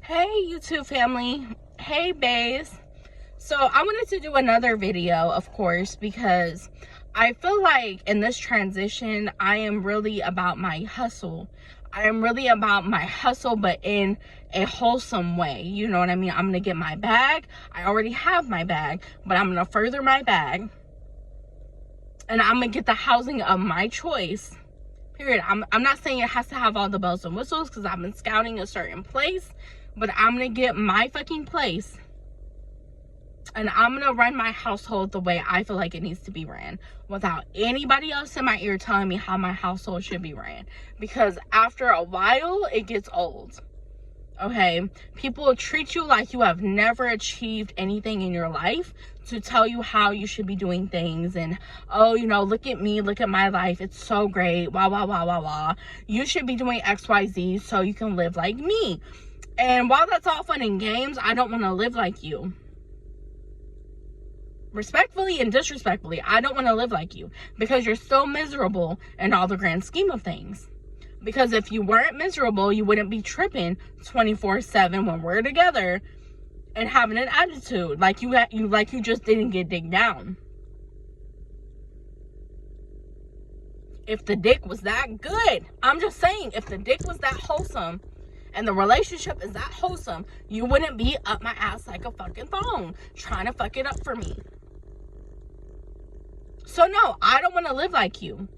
Hey YouTube family, hey baes. So I wanted to do another video, of course, because I feel like in this transition I am really about my hustle. I am really about my hustle, but in a wholesome way. You know what I mean? I'm gonna get my bag. I already have my bag, but I'm gonna further my bag, and I'm gonna get the housing of my choice. Period. I'm not saying it has to have all the bells and whistles, because I've been scouting a certain place, but I'm gonna get my fucking place, and I'm gonna run my household the way I feel like it needs to be ran, without anybody else in my ear telling me how my household should be ran. Because after a while, it gets old. Okay, people will treat you like you have never achieved anything in your life to tell you how you should be doing things. And, oh, you know, look at me, look at my life, it's so great, wah wah wah wah wah, you should be doing XYZ so you can live like me. And while that's all fun and games, I don't want to live like you. Respectfully and disrespectfully, I don't want to live like you, because you're still miserable in all the grand scheme of things. Because if you weren't miserable, you wouldn't be tripping 24/7 when we're together and having an attitude like you just didn't get digged down. If the dick was that good, I'm just saying, if the dick was that wholesome and the relationship is that wholesome, you wouldn't be up my ass like a fucking thong trying to fuck it up for me. So no, I don't want to live like you.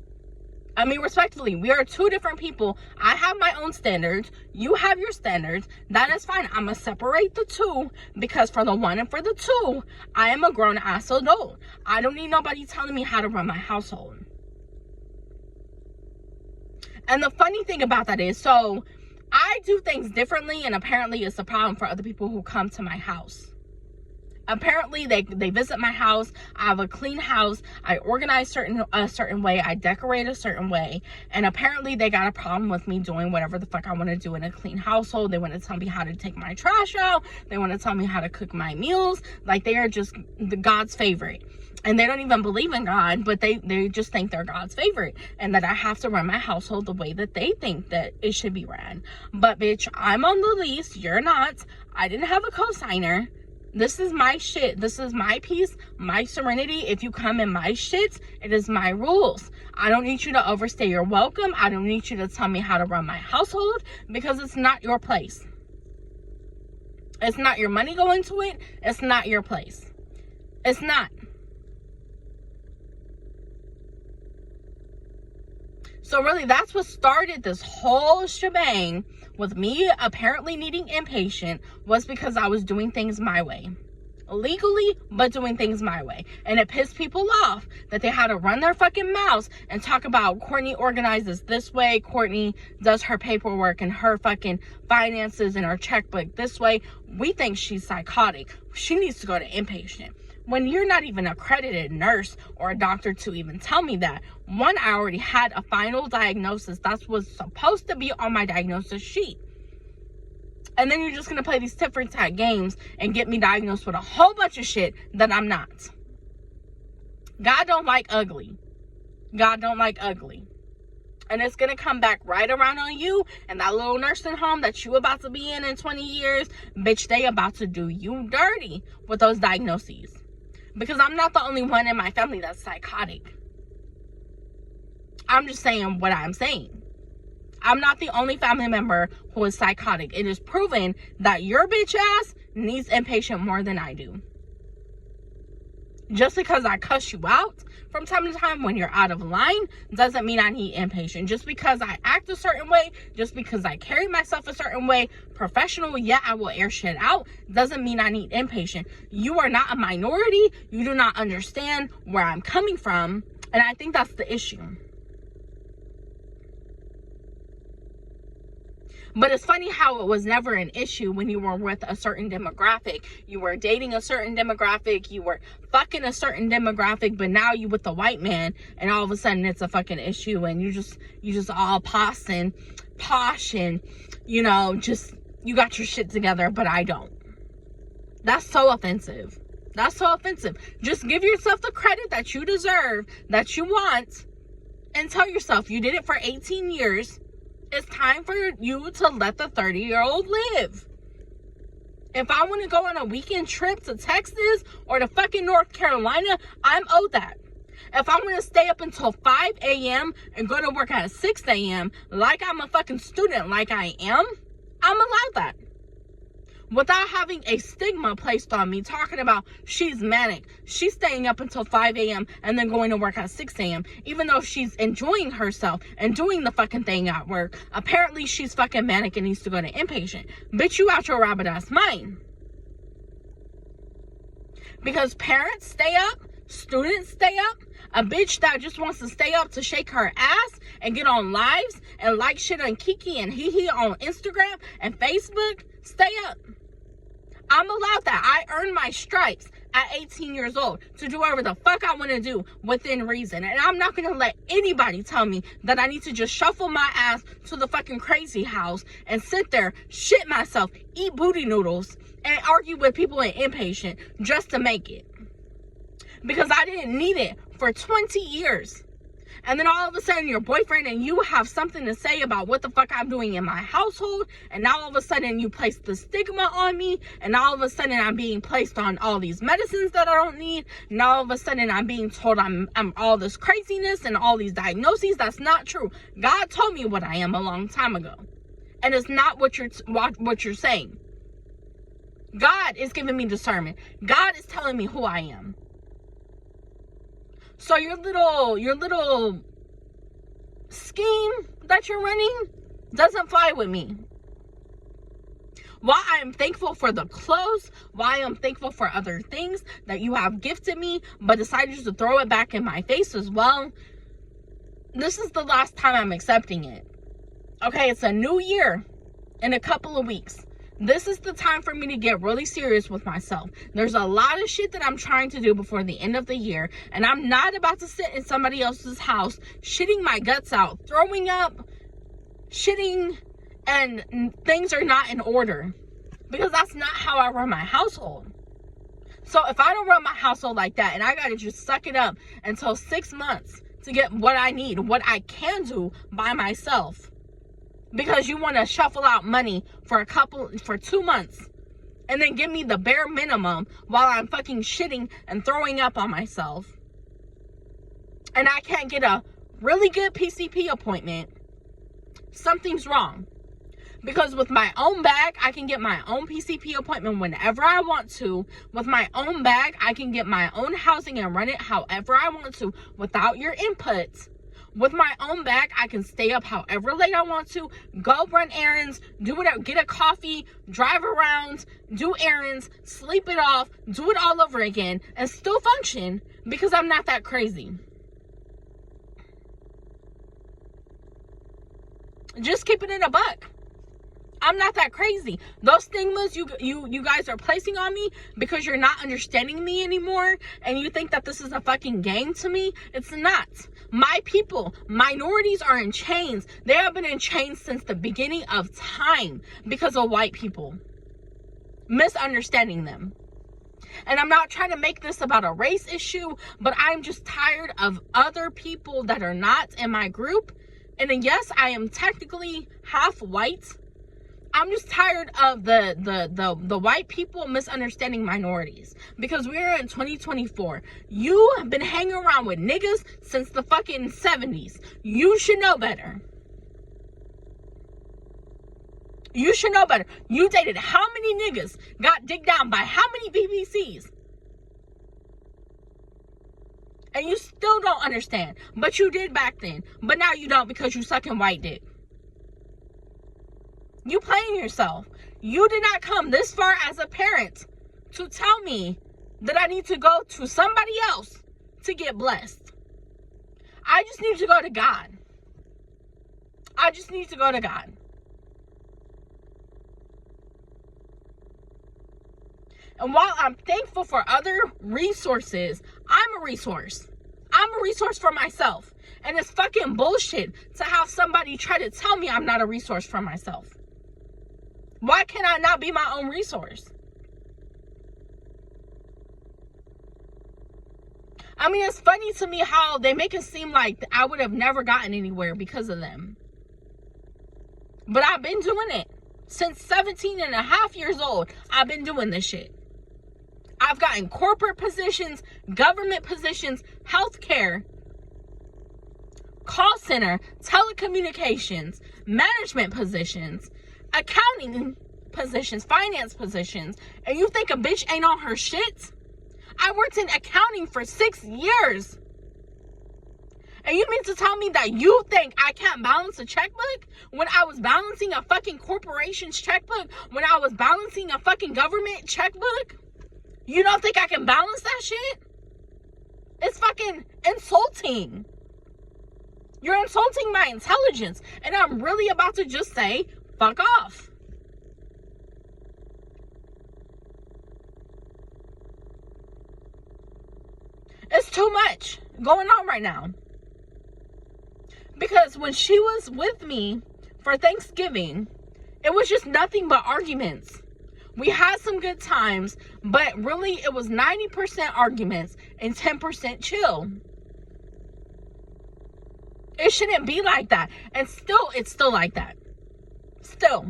I mean, respectfully, we are two different people. I have my own standards. You have your standards. That is fine. I'm going to separate the two, because for the one and for the two, I am a grown-ass adult. I don't need nobody telling me how to run my household. And the funny thing about that is, so I do things differently, and apparently it's a problem for other people who come to my house. Apparently they visit my house. I have a clean house. I organize a certain way. I decorate a certain way. And apparently they got a problem with me doing whatever the fuck I want to do in a clean household. They want to tell me how to take my trash out. They want to tell me how to cook my meals. Like, they are just God's favorite. And they don't even believe in God, but they just think they're God's favorite, and that I have to run my household the way that they think that it should be ran. But bitch, I'm on the lease. You're not. I didn't have a cosigner. This is my shit. This is my peace, my serenity. If you come in my shit, it is my rules. I don't need you to overstay your welcome. I don't need you to tell me how to run my household, because it's not your place. It's not your money going to it. It's not your place. It's not. So really, that's what started this whole shebang with me apparently needing inpatient, was because I was doing things my way. Legally, but doing things my way. And it pissed people off that they had to run their fucking mouths and talk about Courtney organizes this way, Courtney does her paperwork and her fucking finances and her checkbook this way. We think she's psychotic. She needs to go to inpatient. When you're not even an accredited nurse or a doctor to even tell me that. One, I already had a final diagnosis. That was supposed to be on my diagnosis sheet. And then you're just going to play these tit for tat games and get me diagnosed with a whole bunch of shit that I'm not. God don't like ugly. God don't like ugly. And it's going to come back right around on you and that little nursing home that you about to be in 20 years. Bitch, they about to do you dirty with those diagnoses. Because I'm not the only one in my family that's psychotic. I'm just saying what I'm saying. I'm not the only family member who is psychotic. It is proven that your bitch ass needs inpatient more than I do. Just because I cuss you out from time to time when you're out of line doesn't mean I need inpatient. Just because I act a certain way, just because I carry myself a certain way, professional, yeah, I will air shit out, doesn't mean I need inpatient. You are not a minority. You do not understand where I'm coming from. And I think that's the issue. But it's funny how it was never an issue when you were with a certain demographic. You were dating a certain demographic. You were fucking a certain demographic. But now you with the white man, and all of a sudden it's a fucking issue. And you just all posh and, you know, just, you got your shit together, but I don't. That's so offensive. That's so offensive. Just give yourself the credit that you deserve, that you want, and tell yourself you did it for 18 years. It's time for you to let the 30-year-old live. If I want to go on a weekend trip to Texas or to fucking North Carolina, I'm owed that. If I want to stay up until 5 a.m. and go to work at 6 a.m. like I'm a fucking student, like I am, I'm allowed that. Without having a stigma placed on me, talking about she's manic, she's staying up until 5 a.m. and then going to work at 6 a.m. even though she's enjoying herself and doing the fucking thing at work. Apparently she's fucking manic and needs to go to inpatient. Bitch, you out your rabbit ass mind. Because parents stay up, students stay up, a bitch that just wants to stay up to shake her ass and get on lives and like shit on Kiki and Hee on Instagram and Facebook, stay up. I'm allowed that. I earned my stripes at 18 years old to do whatever the fuck I want to do within reason. And I'm not going to let anybody tell me that I need to just shuffle my ass to the fucking crazy house and sit there, shit myself, eat booty noodles, and argue with people in inpatient just to make it. Because I didn't need it for 20 years. And then all of a sudden your boyfriend and you have something to say about what the fuck I'm doing in my household. And now all of a sudden you place the stigma on me. And now all of a sudden I'm being placed on all these medicines that I don't need. Now all of a sudden I'm being told I'm all this craziness and all these diagnoses. That's not true. God told me what I am a long time ago. And it's not what you're saying. God is giving me discernment. God is telling me who I am. So your little scheme that you're running doesn't fly with me. While I am thankful for the clothes, while I am thankful for other things that you have gifted me, but decided to throw it back in my face as well, this is the last time I'm accepting it. Okay, it's a new year in a couple of weeks. This is the time for me to get really serious with myself. There's a lot of shit that I'm trying to do before the end of the year. And I'm not about to sit in somebody else's house, shitting my guts out, throwing up, shitting, and things are not in order. Because that's not how I run my household. So if I don't run my household like that, and I gotta just suck it up until 6 months to get what I need, what I can do by myself, because you want to shuffle out money for 2 months and then give me the bare minimum while I'm fucking shitting and throwing up on myself, and I can't get a really good PCP appointment, something's wrong. Because with my own bag, I can get my own PCP appointment whenever I want to. With my own bag, I can get my own housing and run it however I want to without your input. With my own bag, I can stay up however late I want to, go run errands, do whatever, get a coffee, drive around, do errands, sleep it off, do it all over again, and still function because I'm not that crazy. Just keeping it a buck. I'm not that crazy. Those stigmas you guys are placing on me because you're not understanding me anymore and you think that this is a fucking game to me, it's not. My people, minorities, are in chains. They have been in chains since the beginning of time because of white people misunderstanding them. And I'm not trying to make this about a race issue, but I'm just tired of other people that are not in my group. And then yes, I am technically half white. I'm just tired of the white people misunderstanding minorities, because we're in 2024. You have been hanging around with niggas since the fucking 70s. You should know better. You should know better. You dated how many niggas, got digged down by how many BBCs? And you still don't understand. But you did back then. But now you don't because you sucking white dick. You playing yourself. You did not come this far as a parent to tell me that I need to go to somebody else to get blessed. I just need to go to God. I just need to go to God. And while I'm thankful for other resources, I'm a resource. I'm a resource for myself. And it's fucking bullshit to have somebody try to tell me I'm not a resource for myself. Why can I not be my own resource? I mean, it's funny to me how they make it seem like I would have never gotten anywhere because of them. But I've been doing it Since 17 and a half years old, I've been doing this shit. I've gotten corporate positions, government positions, healthcare, call center, telecommunications, management positions, accounting positions, finance positions. And you think a bitch ain't on her shit? I worked in accounting for 6 years. And you mean to tell me that you think I can't balance a checkbook? When I was balancing a fucking corporation's checkbook? When I was balancing a fucking government checkbook? You don't think I can balance that shit? It's fucking insulting. You're insulting my intelligence. And I'm really about to just say, fuck off. It's too much going on right now. Because when she was with me for Thanksgiving, it was just nothing but arguments. We had some good times, but really it was 90% arguments and 10% chill. It shouldn't be like that. And still, it's still like that. Still.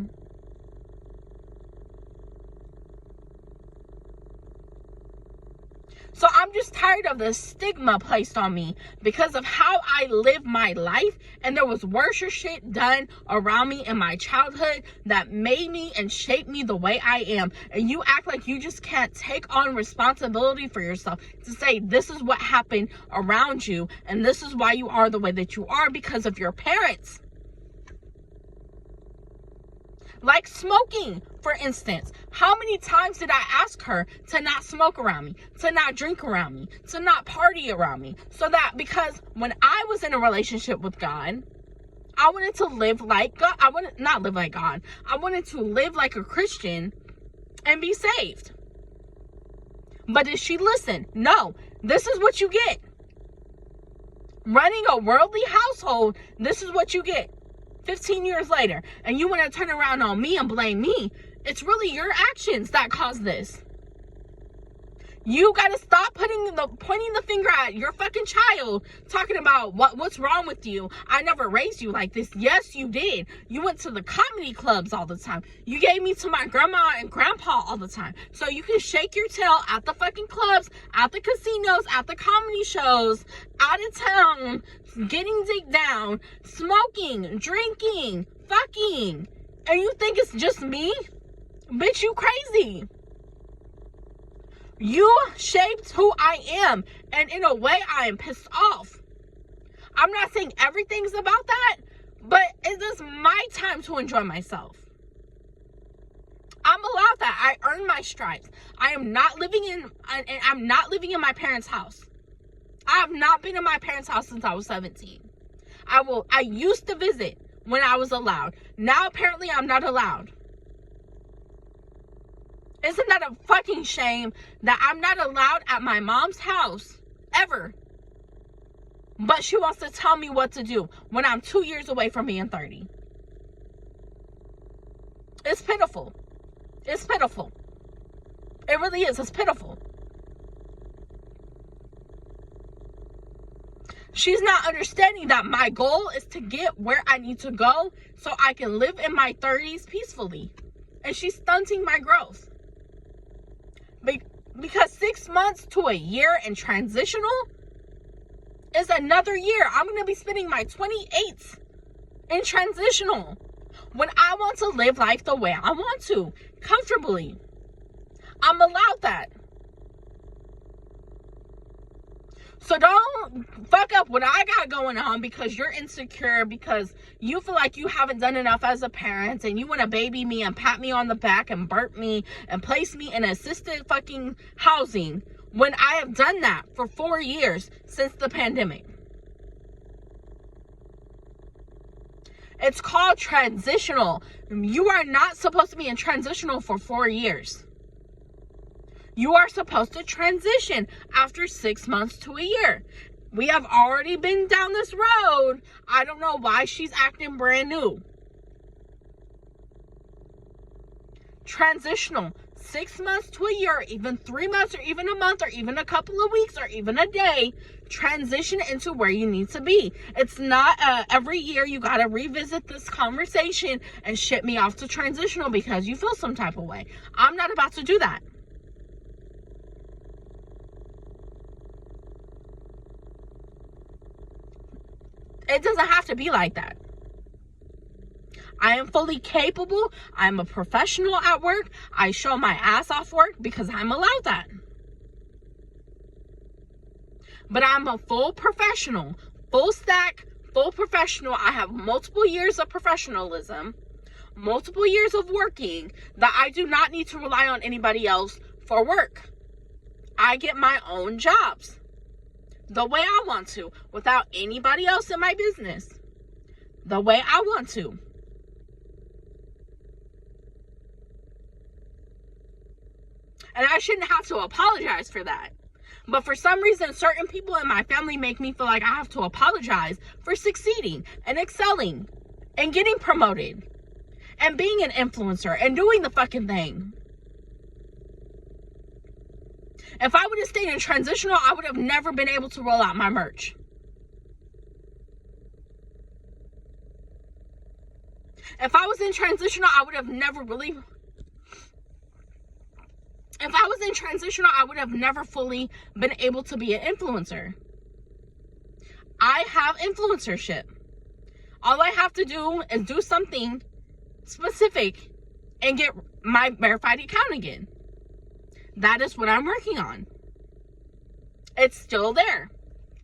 So I'm just tired of the stigma placed on me because of how I live my life. And there was worse shit done around me in my childhood that made me and shaped me the way I am. And you act like you just can't take on responsibility for yourself to say this is what happened around you. And this is why you are the way that you are because of your parents. Like smoking, for instance. How many times did I ask her to not smoke around me, to not drink around me, to not party around me? So that because when I was in a relationship with God, I wanted to live like God. I wanted not live like God. I wanted to live like a Christian and be saved. But did she listen? No. This is what you get. Running a worldly household, this is what you get. 15 years later, and you want to turn around on me and blame me. It's really your actions that caused this. You got to stop pointing the finger at your fucking child, talking about what's wrong with you. I never raised you like this. Yes, you did. You went to the comedy clubs all the time. You gave me to my grandma and grandpa all the time. So you can shake your tail at the fucking clubs, at the casinos, at the comedy shows, out of town, getting dick down, smoking, drinking, fucking. And you think it's just me? Bitch, you crazy. You shaped who I am, and in a way, I am pissed off. I'm not saying everything's about that, but it is my time to enjoy myself. I'm allowed that. I earned my stripes. I'm not living in my parents' house. I have not been in my parents' house since I was 17. I used to visit when I was allowed. Now apparently I'm not allowed. Isn't that a fucking shame that I'm not allowed at my mom's house ever? But she wants to tell me what to do when I'm 2 years away from being 30. It's pitiful. It's pitiful. It really is. It's pitiful. She's not understanding that my goal is to get where I need to go so I can live in my 30s peacefully. And she's stunting my growth. Because 6 months to a year in transitional is another year. I'm going to be spending my 28th in transitional when I want to live life the way I want to, comfortably. I'm allowed that. So don't fuck up what I got going on because you're insecure, because you feel like you haven't done enough as a parent and you want to baby me and pat me on the back and burp me and place me in assisted fucking housing when I have done that for 4 years since the pandemic. It's called transitional. You are not supposed to be in transitional for 4 years. You are supposed to transition after 6 months to a year. We have already been down this road. I don't know why she's acting brand new. transitional, 6 months to a year, even 3 months, or even a month, or even a couple of weeks, or even a day. Transition into where you need to be. It's not every year you gotta revisit this conversation and ship me off to transitional because you feel some type of way. I'm not about to do that. It doesn't have to be like that. I am fully capable. I'm a professional at work. I show my ass off work because I'm allowed that. But I'm a full professional, full stack, full professional. I have multiple years of professionalism, multiple years of working, that I do not need to rely on anybody else for work. I get my own jobs the way I want to, without anybody else in my business, the way I want to. And I shouldn't have to apologize for that. But for some reason, certain people in my family make me feel like I have to apologize for succeeding and excelling and getting promoted and being an influencer and doing the fucking thing. If I would have stayed in transitional, I would have never been able to roll out my merch. If I was in transitional, I would have never really... If I was in transitional, I would have never fully been able to be an influencer. I have influencership. All I have to do is do something specific and get my verified account again. That is what I'm working on. It's still there.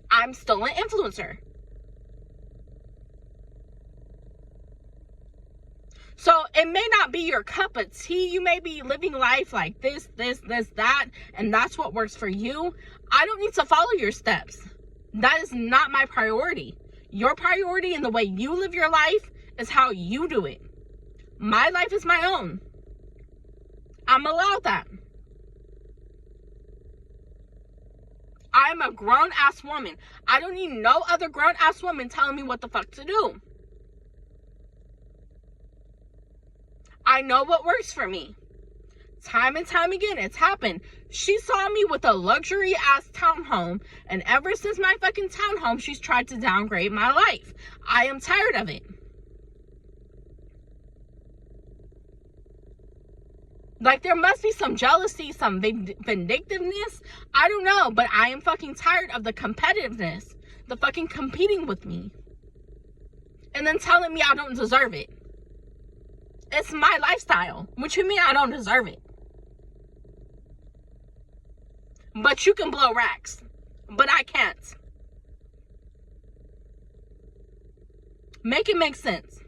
I'm still an influencer. So it may not be your cup of tea. You may be living life like this, that, and that's what works for you. I don't need to follow your steps. That is not my priority. Your priority and the way you live your life is how you do it. My life is my own. I'm allowed that. I'm a grown-ass woman. I don't need no other grown-ass woman telling me what the fuck to do. I know what works for me. Time and time again, it's happened. She saw me with a luxury-ass townhome, and ever since my fucking townhome, she's tried to downgrade my life. I am tired of it. Like, there must be some jealousy, some vindictiveness. I don't know, but I am fucking tired of the competitiveness, the fucking competing with me, and then telling me I don't deserve it. It's my lifestyle. What you mean I don't deserve it? But you can blow racks. But I can't. Make it make sense.